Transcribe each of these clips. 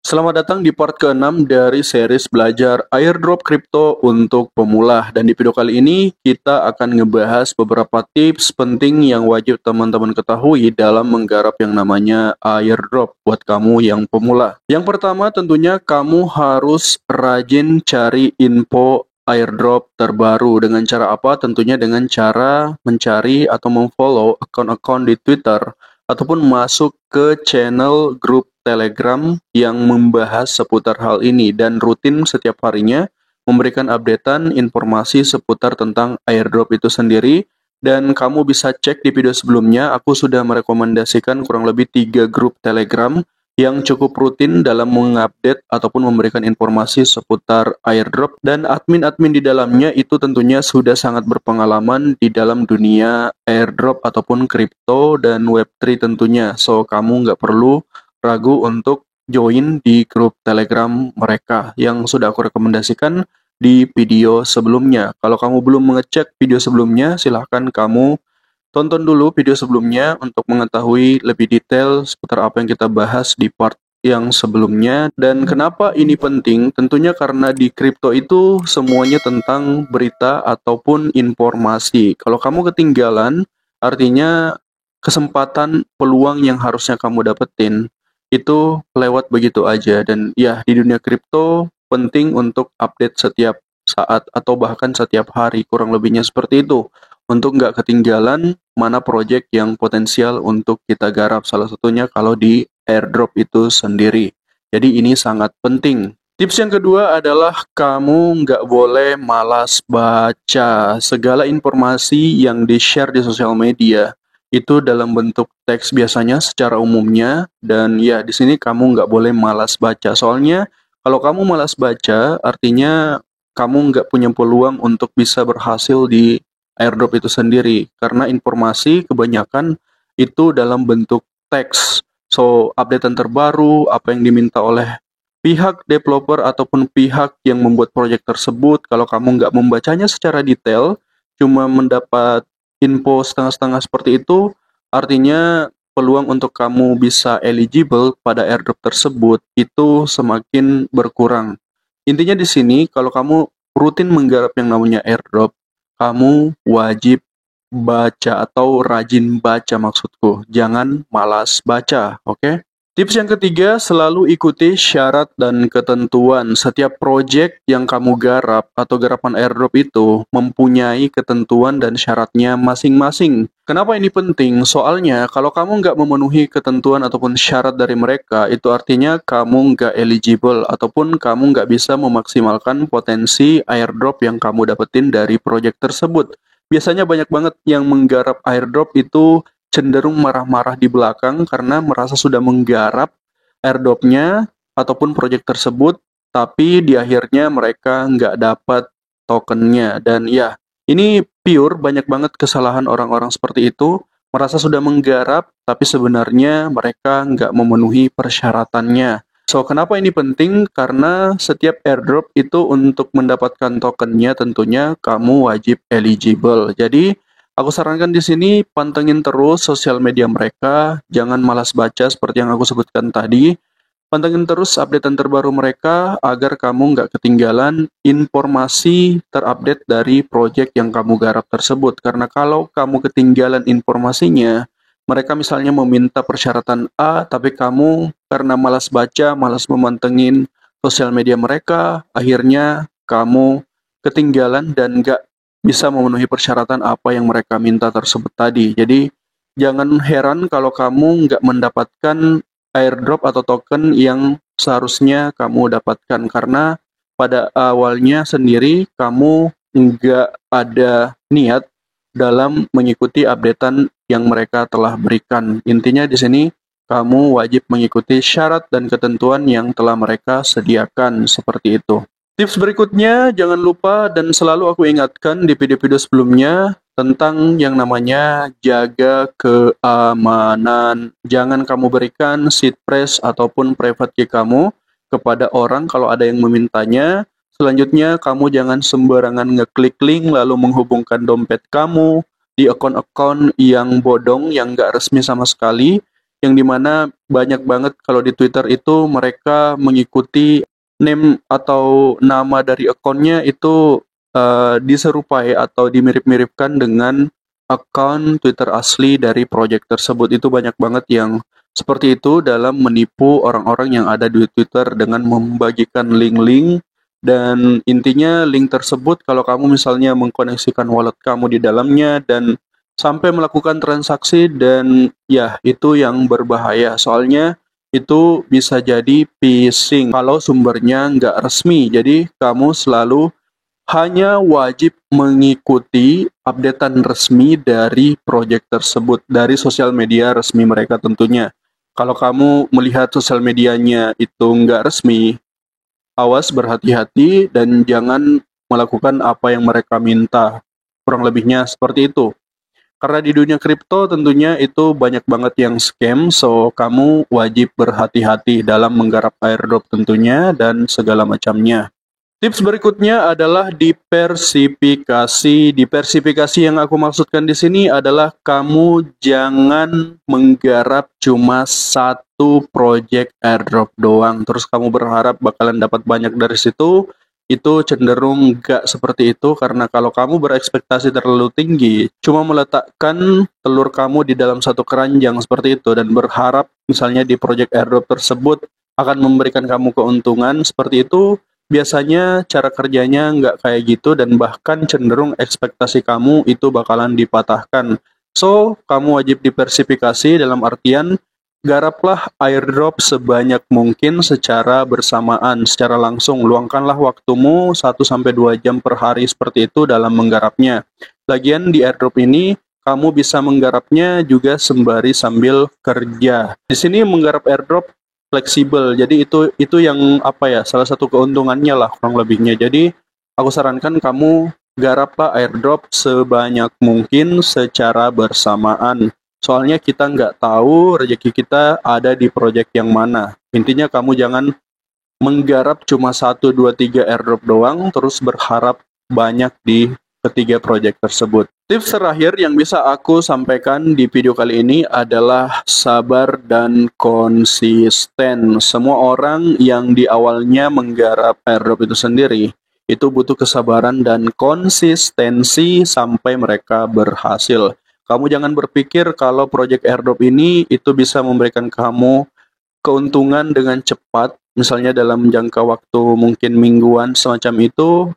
Selamat datang di part ke-6 dari series belajar airdrop kripto untuk pemula. Dan di video kali ini kita akan ngebahas beberapa tips penting yang wajib teman-teman ketahui dalam menggarap yang namanya airdrop buat kamu yang pemula. Yang pertama tentunya kamu harus rajin cari info airdrop terbaru. Dengan cara apa? Tentunya dengan cara mencari atau memfollow akun-akun di Twitter ataupun masuk ke channel grup Telegram yang membahas seputar hal ini dan rutin setiap harinya memberikan updatean informasi seputar tentang airdrop itu sendiri. Dan kamu bisa cek di video sebelumnya, aku sudah merekomendasikan kurang lebih 3 grup Telegram yang cukup rutin dalam mengupdate ataupun memberikan informasi seputar airdrop, dan admin-admin di dalamnya itu tentunya sudah sangat berpengalaman di dalam dunia airdrop ataupun kripto dan Web3 tentunya. So, kamu nggak perlu ragu untuk join di grup Telegram mereka yang sudah aku rekomendasikan di video sebelumnya. Kalau kamu belum mengecek video sebelumnya, silahkan kamu tonton dulu video sebelumnya untuk mengetahui lebih detail seputar apa yang kita bahas di part yang sebelumnya. Dan kenapa ini penting? Tentunya karena di kripto itu semuanya tentang berita ataupun informasi. Kalau kamu ketinggalan, artinya kesempatan peluang yang harusnya kamu dapetin itu lewat begitu aja. Dan ya, di dunia kripto penting untuk update setiap saat atau bahkan setiap hari, kurang lebihnya seperti itu, untuk nggak ketinggalan mana project yang potensial untuk kita garap, salah satunya kalau di airdrop itu sendiri. Jadi ini sangat penting. Tips yang kedua adalah kamu nggak boleh malas baca segala informasi yang di-share di sosial media. Itu dalam bentuk teks biasanya secara umumnya, dan ya di sini kamu nggak boleh malas baca. Soalnya kalau kamu malas baca, artinya kamu nggak punya peluang untuk bisa berhasil di airdrop itu sendiri, karena informasi kebanyakan itu dalam bentuk teks. So, updatean terbaru, apa yang diminta oleh pihak developer ataupun pihak yang membuat proyek tersebut, kalau kamu nggak membacanya secara detail, cuma mendapat info setengah-setengah seperti itu, artinya peluang untuk kamu bisa eligible pada airdrop tersebut itu semakin berkurang. Intinya di sini, kalau kamu rutin menggarap yang namanya airdrop, kamu wajib baca atau rajin baca maksudku. Jangan malas baca, oke? Tips yang ketiga, selalu ikuti syarat dan ketentuan. Setiap project yang kamu garap atau garapan airdrop itu mempunyai ketentuan dan syaratnya masing-masing. Kenapa ini penting? Soalnya kalau kamu nggak memenuhi ketentuan ataupun syarat dari mereka, itu artinya kamu nggak eligible ataupun kamu nggak bisa memaksimalkan potensi airdrop yang kamu dapetin dari project tersebut. Biasanya banyak banget yang menggarap airdrop itu cenderung marah-marah di belakang karena merasa sudah menggarap airdropnya ataupun proyek tersebut, tapi di akhirnya mereka nggak dapat tokennya. Dan ya, ini pure banyak banget kesalahan orang-orang seperti itu, merasa sudah menggarap, tapi sebenarnya mereka nggak memenuhi persyaratannya. So, kenapa ini penting? Karena setiap airdrop itu untuk mendapatkan tokennya tentunya kamu wajib eligible. Jadi, aku sarankan di sini pantengin terus sosial media mereka, jangan malas baca seperti yang aku sebutkan tadi. Pantengin terus updatean terbaru mereka agar kamu nggak ketinggalan informasi terupdate dari project yang kamu garap tersebut. Karena kalau kamu ketinggalan informasinya, mereka misalnya meminta persyaratan A, tapi kamu karena malas baca, malas memantengin sosial media mereka, akhirnya kamu ketinggalan dan nggak bisa memenuhi persyaratan apa yang mereka minta tersebut tadi. Jadi, jangan heran kalau kamu nggak mendapatkan airdrop atau token yang seharusnya kamu dapatkan. Karena pada awalnya sendiri kamu nggak ada niat dalam mengikuti updatean yang mereka telah berikan. Intinya di sini, kamu wajib mengikuti syarat dan ketentuan yang telah mereka sediakan, seperti itu. Tips berikutnya, jangan lupa dan selalu aku ingatkan di video-video sebelumnya tentang yang namanya jaga keamanan. Jangan kamu berikan seed phrase ataupun private key kamu kepada orang kalau ada yang memintanya. Selanjutnya, kamu jangan sembarangan ngeklik link lalu menghubungkan dompet kamu di akun-akun yang bodong, yang nggak resmi sama sekali, yang dimana banyak banget kalau di Twitter itu mereka mengikuti name atau nama dari akunnya itu diserupai atau dimirip-miripkan dengan akun Twitter asli dari project tersebut. Itu banyak banget yang seperti itu dalam menipu orang-orang yang ada di Twitter dengan membagikan link-link, dan intinya link tersebut kalau kamu misalnya mengkoneksikan wallet kamu di dalamnya dan sampai melakukan transaksi, dan ya itu yang berbahaya soalnya itu bisa jadi phishing kalau sumbernya nggak resmi. Jadi kamu selalu hanya wajib mengikuti updatean resmi dari project tersebut, dari sosial media resmi mereka tentunya. Kalau kamu melihat sosial medianya itu nggak resmi, awas, berhati-hati dan jangan melakukan apa yang mereka minta. Kurang lebihnya seperti itu. Karena di dunia kripto tentunya itu banyak banget yang scam, so kamu wajib berhati-hati dalam menggarap airdrop tentunya dan segala macamnya. Tips berikutnya adalah diversifikasi. Diversifikasi yang aku maksudkan di sini adalah kamu jangan menggarap cuma satu project airdrop doang, terus kamu berharap bakalan dapat banyak dari situ. Itu cenderung nggak seperti itu, karena kalau kamu berekspektasi terlalu tinggi, cuma meletakkan telur kamu di dalam satu keranjang seperti itu dan berharap misalnya di project airdrop tersebut akan memberikan kamu keuntungan seperti itu, biasanya cara kerjanya nggak kayak gitu dan bahkan cenderung ekspektasi kamu itu bakalan dipatahkan. So, kamu wajib diversifikasi dalam artian garaplah airdrop sebanyak mungkin secara bersamaan, secara langsung. Luangkanlah waktumu 1 sampai 2 jam per hari seperti itu dalam menggarapnya. Lagian di airdrop ini kamu bisa menggarapnya juga sembari sambil kerja. Di sini menggarap airdrop fleksibel. Jadi itu yang apa ya, salah satu keuntungannya lah kurang lebihnya. Jadi aku sarankan kamu garaplah airdrop sebanyak mungkin secara bersamaan. Soalnya kita nggak tahu rezeki kita ada di project yang mana. Intinya kamu jangan menggarap cuma 1, 2, 3 airdrop doang, terus berharap banyak di ketiga project tersebut. Tips terakhir yang bisa aku sampaikan di video kali ini adalah sabar dan konsisten. Semua orang yang di awalnya menggarap airdrop itu sendiri, itu butuh kesabaran dan konsistensi sampai mereka berhasil. Kamu jangan berpikir kalau project airdrop ini itu bisa memberikan kamu keuntungan dengan cepat, misalnya dalam jangka waktu mungkin mingguan semacam itu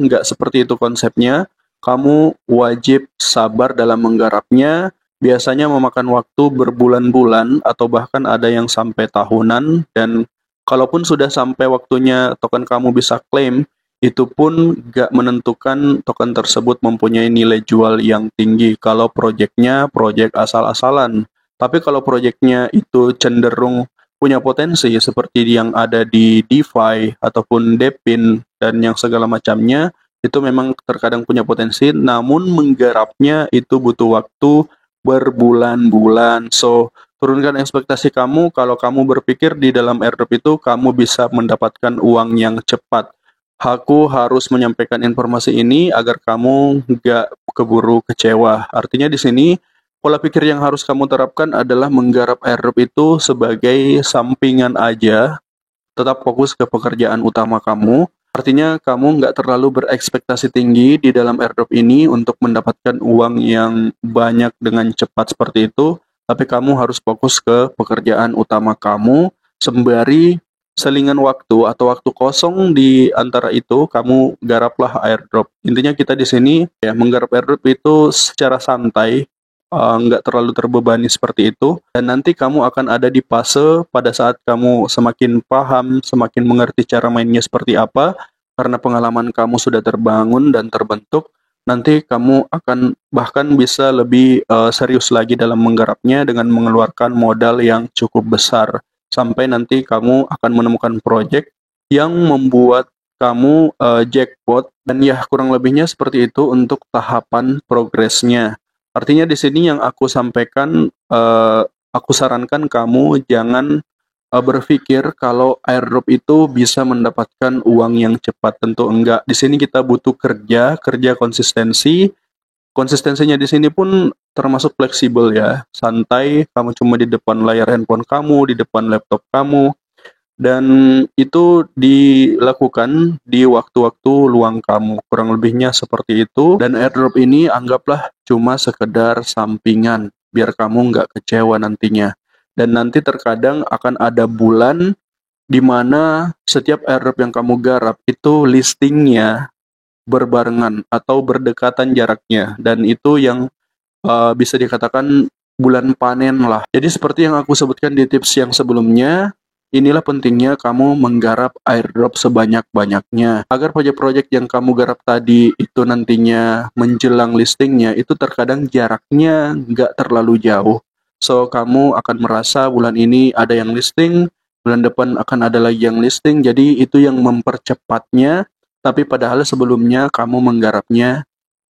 nggak seperti itu konsepnya. Kamu wajib sabar dalam menggarapnya, biasanya memakan waktu berbulan-bulan atau bahkan ada yang sampai tahunan, dan kalaupun sudah sampai waktunya token kamu bisa klaim, itu pun nggak menentukan token tersebut mempunyai nilai jual yang tinggi kalau proyeknya proyek asal-asalan. Tapi kalau proyeknya itu cenderung punya potensi seperti yang ada di DeFi ataupun Depin dan yang segala macamnya, itu memang terkadang punya potensi, namun menggarapnya itu butuh waktu berbulan-bulan. So, turunkan ekspektasi kamu kalau kamu berpikir di dalam airdrop itu kamu bisa mendapatkan uang yang cepat. Aku harus menyampaikan informasi ini agar kamu nggak keburu kecewa. Artinya di sini pola pikir yang harus kamu terapkan adalah menggarap airdrop itu sebagai sampingan aja, tetap fokus ke pekerjaan utama kamu. Artinya kamu nggak terlalu berekspektasi tinggi di dalam airdrop ini untuk mendapatkan uang yang banyak dengan cepat seperti itu, tapi kamu harus fokus ke pekerjaan utama kamu, sembari selingan waktu atau waktu kosong di antara itu kamu garaplah airdrop. Intinya kita di sini ya menggarap airdrop itu secara santai, nggak terlalu terbebani seperti itu, dan nanti kamu akan ada di fase pada saat kamu semakin paham, semakin mengerti cara mainnya seperti apa, karena pengalaman kamu sudah terbangun dan terbentuk, nanti kamu akan bahkan bisa lebih serius lagi dalam menggarapnya dengan mengeluarkan modal yang cukup besar, sampai nanti kamu akan menemukan project yang membuat kamu jackpot, dan ya kurang lebihnya seperti itu untuk tahapan progresnya. Artinya di sini yang aku sampaikan, aku sarankan kamu jangan berpikir kalau airdrop itu bisa mendapatkan uang yang cepat. Tentu enggak. Di sini kita butuh kerja, kerja konsistensi, Konsistensinya di sini pun termasuk fleksibel ya, santai, kamu cuma di depan layar handphone kamu, di depan laptop kamu, dan itu dilakukan di waktu-waktu luang kamu, kurang lebihnya seperti itu. Dan airdrop ini anggaplah cuma sekedar sampingan, biar kamu nggak kecewa nantinya. Dan nanti terkadang akan ada bulan di mana setiap airdrop yang kamu garap itu listingnya berbarengan atau berdekatan jaraknya, dan itu yang bisa dikatakan bulan panen lah. Jadi seperti yang aku sebutkan di tips yang sebelumnya, inilah pentingnya kamu menggarap airdrop sebanyak-banyaknya. Agar proyek-proyek yang kamu garap tadi itu nantinya menjelang listingnya, itu terkadang jaraknya nggak terlalu jauh. So, kamu akan merasa bulan ini ada yang listing, bulan depan akan ada lagi yang listing, jadi itu yang mempercepatnya, tapi padahal sebelumnya kamu menggarapnya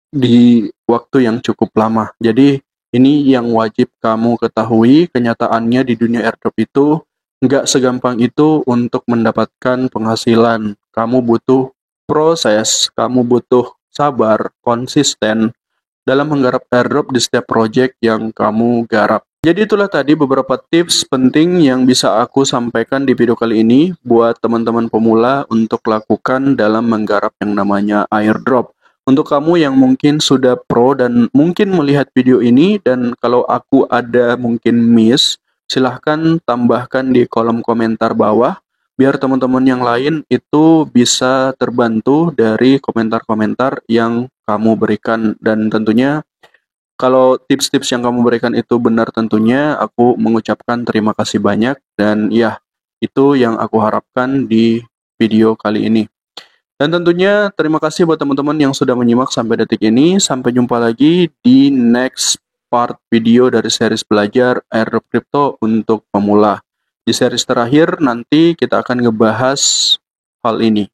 di waktu yang cukup lama. Jadi ini yang wajib kamu ketahui, kenyataannya di dunia airdrop itu nggak segampang itu untuk mendapatkan penghasilan. Kamu butuh proses, kamu butuh sabar, konsisten dalam menggarap airdrop di setiap project yang kamu garap. Jadi itulah tadi beberapa tips penting yang bisa aku sampaikan di video kali ini buat teman-teman pemula untuk lakukan dalam menggarap yang namanya airdrop. Untuk kamu yang mungkin sudah pro dan mungkin melihat video ini, dan kalau aku ada mungkin miss, silahkan tambahkan di kolom komentar bawah biar teman-teman yang lain itu bisa terbantu dari komentar-komentar yang kamu berikan. Dan tentunya kalau tips-tips yang kamu berikan itu benar, tentunya aku mengucapkan terima kasih banyak, dan ya, itu yang aku harapkan di video kali ini. Dan tentunya terima kasih buat teman-teman yang sudah menyimak sampai detik ini. Sampai jumpa lagi di next part video dari series belajar airdrop crypto untuk pemula. Di series terakhir nanti kita akan ngebahas hal ini.